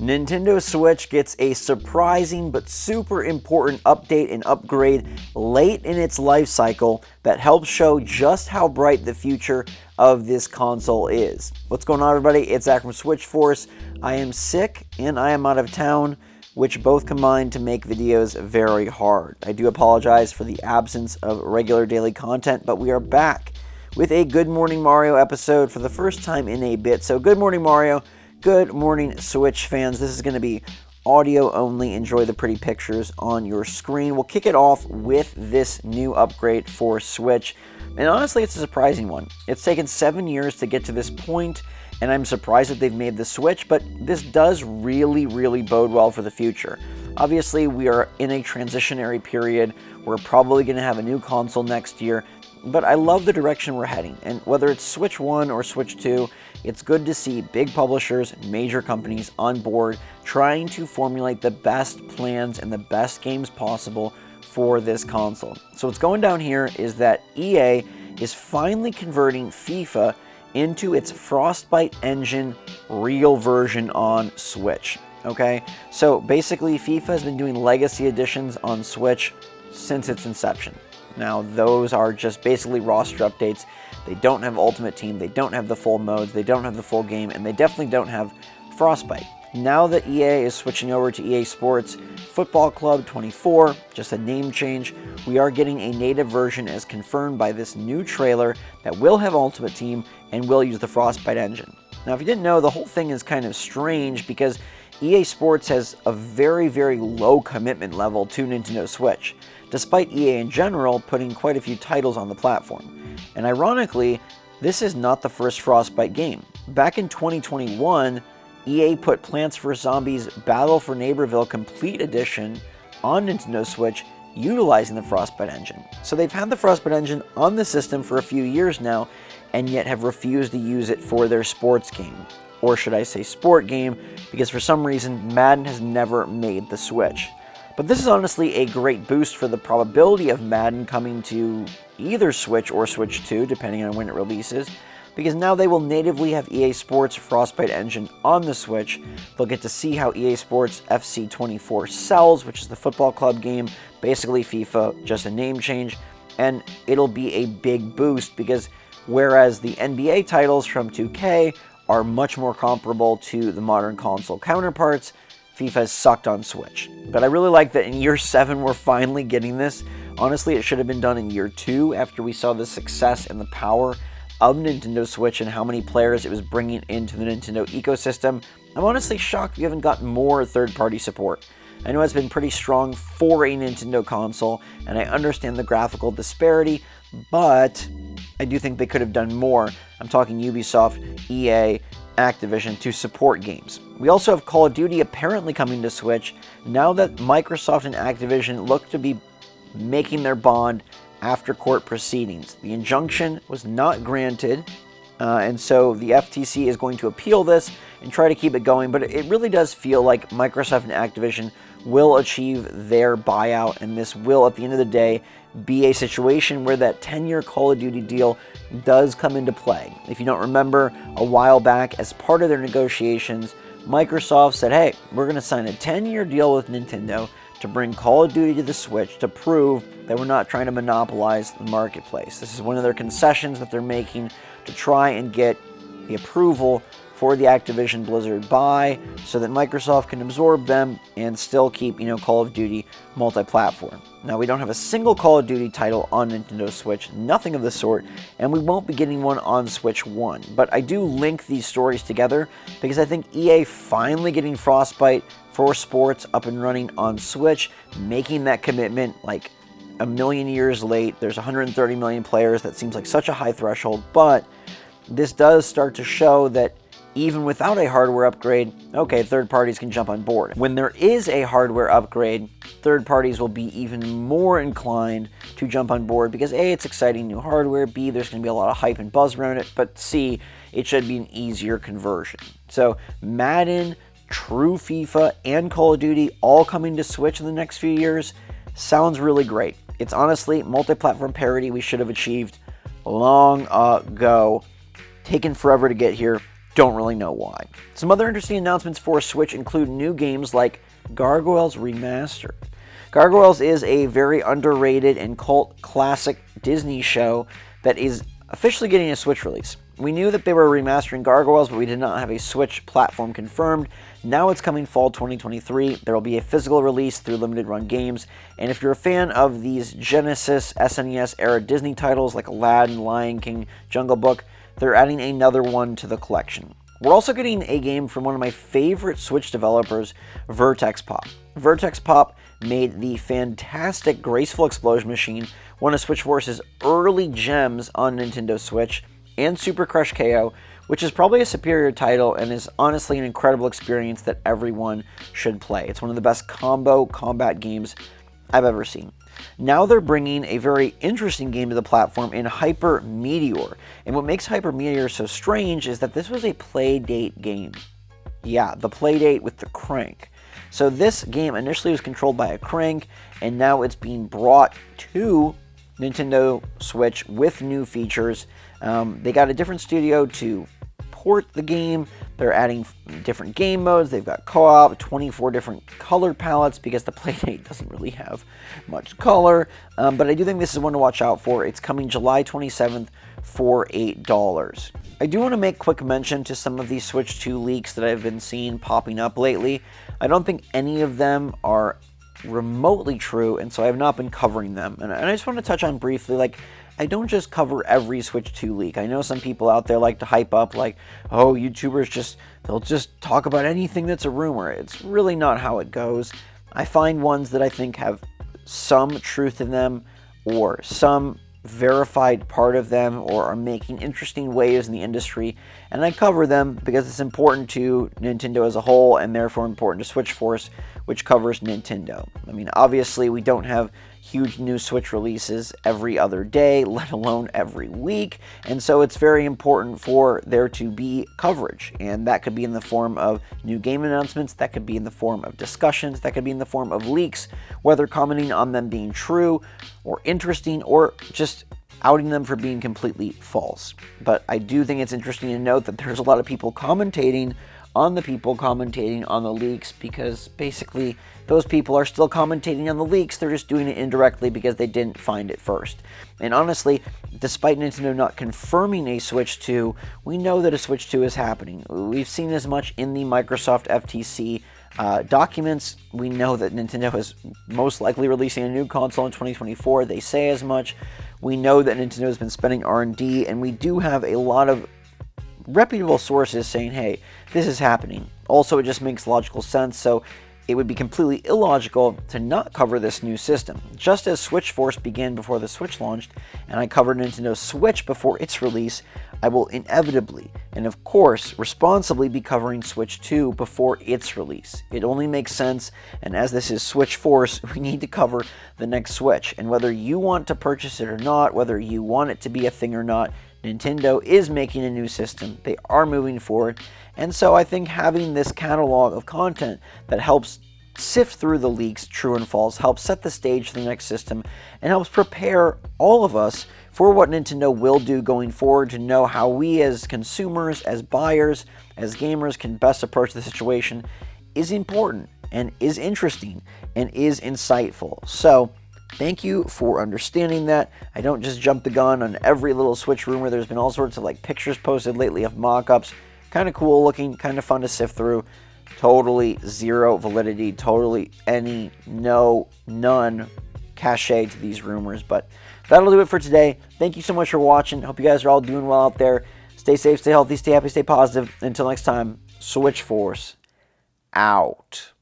Nintendo Switch gets a surprising but super important update and upgrade late in its life cycle that helps show just how bright the future of this console is. What's going on, everybody? It's Zach from SwitchForce. I am sick and I am out of town, which both combine to make videos very hard. I do apologize for the absence of regular daily content, but we are back with a Good Morning Mario episode for the first time in a bit. So good morning, Mario. Good morning, Switch fans. This is going to be audio only. Enjoy the pretty pictures on your screen. We'll kick it off with this new upgrade for Switch. And honestly, it's a surprising one. It's taken 7 years to get to this point, and I'm surprised that they've made the Switch, but this does really bode well for the future. Obviously, we are in a transitionary period. We're probably going to have a new console next year, but I love the direction we're heading. And whether it's Switch 1 or Switch 2, it's good to see big publishers, major companies on board trying to formulate the best plans and the best games possible for this console. So what's going down here is that EA is finally converting FIFA into its Frostbite engine real version on Switch. Okay, so basically FIFA has been doing legacy editions on Switch since its inception. Now those are just basically roster updates. They don't have Ultimate Team, they don't have the full modes, they don't have the full game, and they definitely don't have Frostbite. Now that EA is switching over to EA Sports Football Club 24, just a name change, we are getting a native version as confirmed by this new trailer that will have Ultimate Team and will use the Frostbite engine. Now if you didn't know, the whole thing is kind of strange because EA Sports has a very low commitment level to Nintendo Switch, despite EA in general putting quite a few titles on the platform. And ironically, this is not the first Frostbite game. Back in 2021, EA put Plants vs. Zombies Battle for Neighborville Complete Edition on Nintendo Switch utilizing the Frostbite engine. So they've had the Frostbite engine on the system for a few years now, and yet have refused to use it for their sports game. Or should I say sport game, because for some reason Madden has never made the switch. But this is honestly a great boost for the probability of Madden coming to either Switch or Switch 2, depending on when it releases, because now they will natively have EA Sports Frostbite engine on the Switch. They'll get to see how EA Sports FC 24 sells, which is the football club game, basically FIFA, just a name change, and it'll be a big boost because whereas the NBA titles from 2K are much more comparable to the modern console counterparts, FIFA has sucked on Switch. But I really like that in year 7 we're finally getting this. Honestly, it should have been done in year 2 after we saw the success and the power of Nintendo Switch and how many players it was bringing into the Nintendo ecosystem. I'm honestly shocked we haven't gotten more third-party support. I know it's been pretty strong for a Nintendo console, and I understand the graphical disparity, but I do think they could have done more. I'm talking Ubisoft, EA, Activision to support games. We also have Call of Duty apparently coming to Switch now that Microsoft and Activision look to be making their bond after court proceedings. The injunction was not granted, and so the FTC is going to appeal this and try to keep it going, but it really does feel like Microsoft and Activision will achieve their buyout, and this will, at the end of the day, be a situation where that 10-year Call of Duty deal does come into play. If you don't remember, a while back, as part of their negotiations, Microsoft said, hey, we're going to sign a 10-year deal with Nintendo to bring Call of Duty to the Switch to prove that we're not trying to monopolize the marketplace. This is one of their concessions that they're making to try and get the approval for the Activision Blizzard buy so that Microsoft can absorb them and still keep, Call of Duty multi-platform. Now, we don't have a single Call of Duty title on Nintendo Switch, nothing of the sort, and we won't be getting one on Switch 1. But I do link these stories together because I think EA finally getting Frostbite for sports up and running on Switch, making that commitment like a million years late. There's 130 million players. That seems like such a high threshold, but this does start to show that even without a hardware upgrade, okay, third parties can jump on board. When there is a hardware upgrade, third parties will be even more inclined to jump on board because A, it's exciting new hardware, B, there's going to be a lot of hype and buzz around it, but C, it should be an easier conversion. So Madden, true FIFA, and Call of Duty all coming to Switch in the next few years sounds really great. It's honestly multi-platform parity we should have achieved long ago. Taken forever to get here. Don't really know why. Some other interesting announcements for Switch include new games like Gargoyles Remastered. Gargoyles is a very underrated and cult classic Disney show that is officially getting a Switch release. We knew that they were remastering Gargoyles, but we did not have a Switch platform confirmed. Now it's coming fall 2023. There will be a physical release through Limited Run Games, and if you're a fan of these Genesis, SNES era Disney titles like Aladdin, Lion King, Jungle Book, they're adding another one to the collection. We're also getting a game from one of my favorite Switch developers, Vertex Pop. Vertex Pop made the fantastic Graceful Explosion Machine, one of SwitchForce's early gems on Nintendo Switch, and Super Crush KO, which is probably a superior title and is honestly an incredible experience that everyone should play. It's one of the best combo combat games I've ever seen. Now they're bringing a very interesting game to the platform in Hyper Meteor, and what makes Hyper Meteor so strange is that this was a Playdate game. Yeah, the Playdate with the crank. So this game initially was controlled by a crank, and now it's being brought to Nintendo Switch with new features. They got a different studio to port the game. They're adding different game modes. They've got co-op, 24 different color palettes because the Playdate doesn't really have much color. But I do think this is one to watch out for. It's coming July 27th for $8. I do want to make quick mention to some of these Switch 2 leaks that I've been seeing popping up lately. I don't think any of them are remotely true, and so I have not been covering them. And I just want to touch on briefly, like, I don't just cover every Switch 2 leak. I know some people out there like to hype up, like, oh, YouTubers they'll just talk about anything that's a rumor. It's really not how it goes. I find ones that I think have some truth in them, or some verified part of them, or are making interesting waves in the industry, and I cover them because it's important to Nintendo as a whole, and therefore important to SwitchForce, which covers Nintendo. I mean, obviously we don't have huge new Switch releases every other day, let alone every week, and so it's very important for there to be coverage, and that could be in the form of new game announcements, that could be in the form of discussions, that could be in the form of leaks, whether commenting on them being true or interesting, or just outing them for being completely false. But I do think it's interesting to note that there's a lot of people commentating on the leaks, because basically those people are still commentating on the leaks. They're just doing it indirectly because they didn't find it first. And honestly, despite Nintendo not confirming a Switch 2, we know that a Switch 2 is happening. We've seen as much in the Microsoft FTC documents. We know that Nintendo is most likely releasing a new console in 2024. They say as much. We know that Nintendo has been spending R&D, and we do have a lot of reputable sources saying, hey, this is happening. Also, it just makes logical sense, so it would be completely illogical to not cover this new system. Just as SwitchForce began before the Switch launched, and I covered Nintendo Switch before its release, I will inevitably, and of course, responsibly be covering Switch 2 before its release. It only makes sense, and as this is SwitchForce, we need to cover the next Switch. And whether you want to purchase it or not, whether you want it to be a thing or not, Nintendo is making a new system. They are moving forward. And so I think having this catalog of content that helps sift through the leaks, true and false, helps set the stage for the next system, and helps prepare all of us for what Nintendo will do going forward, to know how we as consumers, as buyers, as gamers can best approach the situation, is important and is interesting and is insightful. So thank you for understanding that. I don't just jump the gun on every little Switch rumor. There's been all sorts of pictures posted lately of mock-ups. Kind of cool looking, kind of fun to sift through. Totally zero validity, totally none cachet to these rumors. But that'll do it for today. Thank you so much for watching. Hope you guys are all doing well out there. Stay safe, stay healthy, stay happy, stay positive. Until next time, SwitchForce out.